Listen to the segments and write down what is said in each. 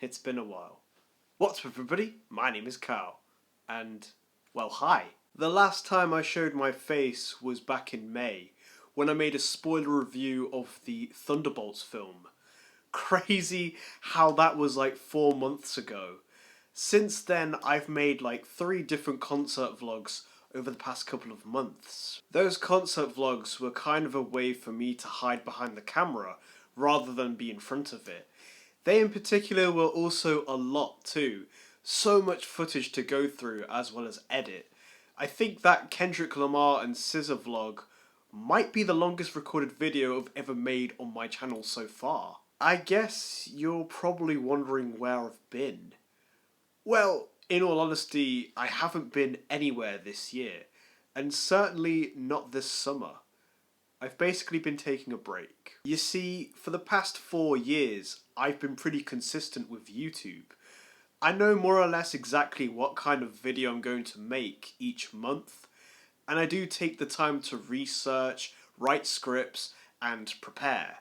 It's been a while. What's up everybody? My name is Carl. And, well, hi. The last time I showed my face was back in May, when I made a spoiler review of the Thunderbolts film. Crazy how that was like 4 months ago. Since then, I've made like 3 different concert vlogs over the past couple of months. Those concert vlogs were kind of a way for me to hide behind the camera rather than be in front of it. They in particular were also a lot too. So much footage to go through as well as edit. I think that Kendrick Lamar and SZA vlog might be the longest recorded video I've ever made on my channel so far. I guess you're probably wondering where I've been. Well, in all honesty, I haven't been anywhere this year, and certainly not this summer. I've basically been taking a break. You see, for the past 4 years, I've been pretty consistent with YouTube. I know more or less exactly what kind of video I'm going to make each month, and I do take the time to research, write scripts, and prepare.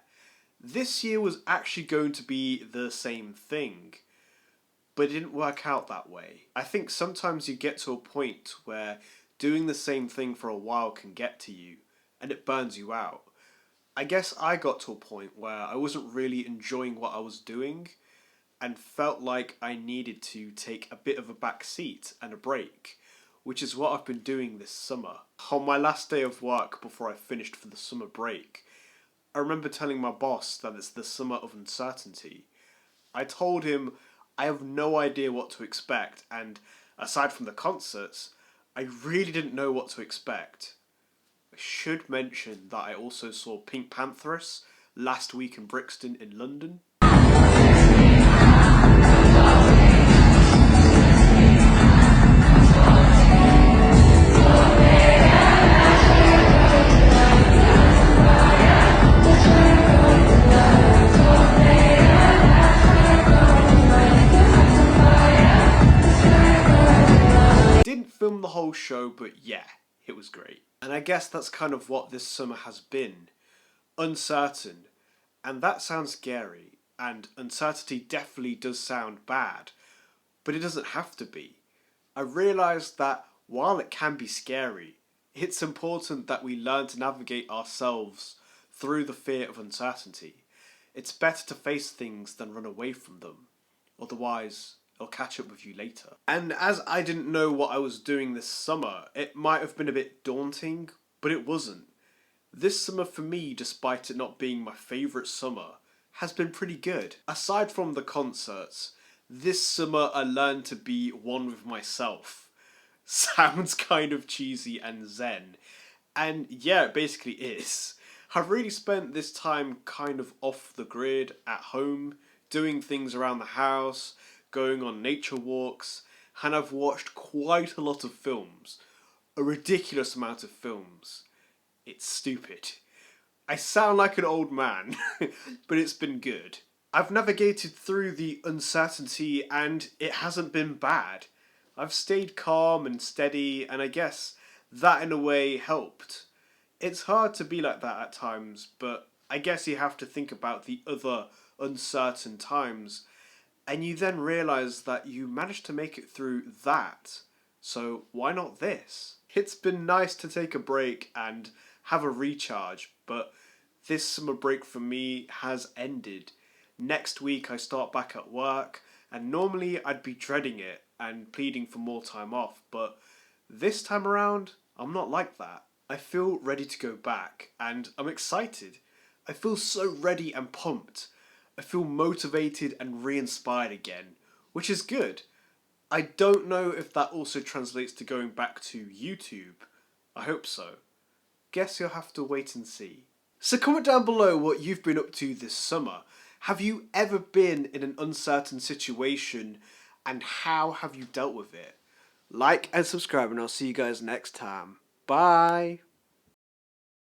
This year was actually going to be the same thing, but it didn't work out that way. I think sometimes you get to a point where doing the same thing for a while can get to you, and it burns you out. I guess I got to a point where I wasn't really enjoying what I was doing, and felt like I needed to take a bit of a back seat and a break, which is what I've been doing this summer. On my last day of work before I finished for the summer break, I remember telling my boss that it's the summer of uncertainty. I told him I have no idea what to expect, and aside from the concerts, I really didn't know what to expect. I should mention that I also saw Pink Pantheress last week in Brixton in London. Didn't film the whole show, but yeah, it was great. And I guess that's kind of what this summer has been. Uncertain. And that sounds scary, and uncertainty definitely does sound bad, but it doesn't have to be. I realised that while it can be scary, it's important that we learn to navigate ourselves through the fear of uncertainty. It's better to face things than run away from them, otherwise it'll catch up with you later. And as I didn't know what I was doing this summer, it might have been a bit daunting, but it wasn't. This summer for me, despite it not being my favourite summer, has been pretty good. Aside from the concerts, this summer I learned to be one with myself. Sounds kind of cheesy and zen, and yeah, it basically is. I've really spent this time kind of off the grid, at home, doing things around the house, going on nature walks, and I've watched quite a lot of films. A ridiculous amount of films. It's stupid. I sound like an old man, but it's been good. I've navigated through the uncertainty and it hasn't been bad. I've stayed calm and steady, and I guess that in a way helped. It's hard to be like that at times, but I guess you have to think about the other uncertain times, and you then realise that you managed to make it through that, so why not this? It's been nice to take a break and have a recharge, but this summer break for me has ended. Next week I start back at work, and normally I'd be dreading it and pleading for more time off, but this time around I'm not like that. I feel ready to go back, and I'm excited. I feel so ready and pumped. I feel motivated and re-inspired again, which is good. I don't know if that also translates to going back to YouTube. I hope so. Guess you'll have to wait and see. So comment down below what you've been up to this summer. Have you ever been in an uncertain situation, and how have you dealt with it? Like and subscribe, and I'll see you guys next time. Bye!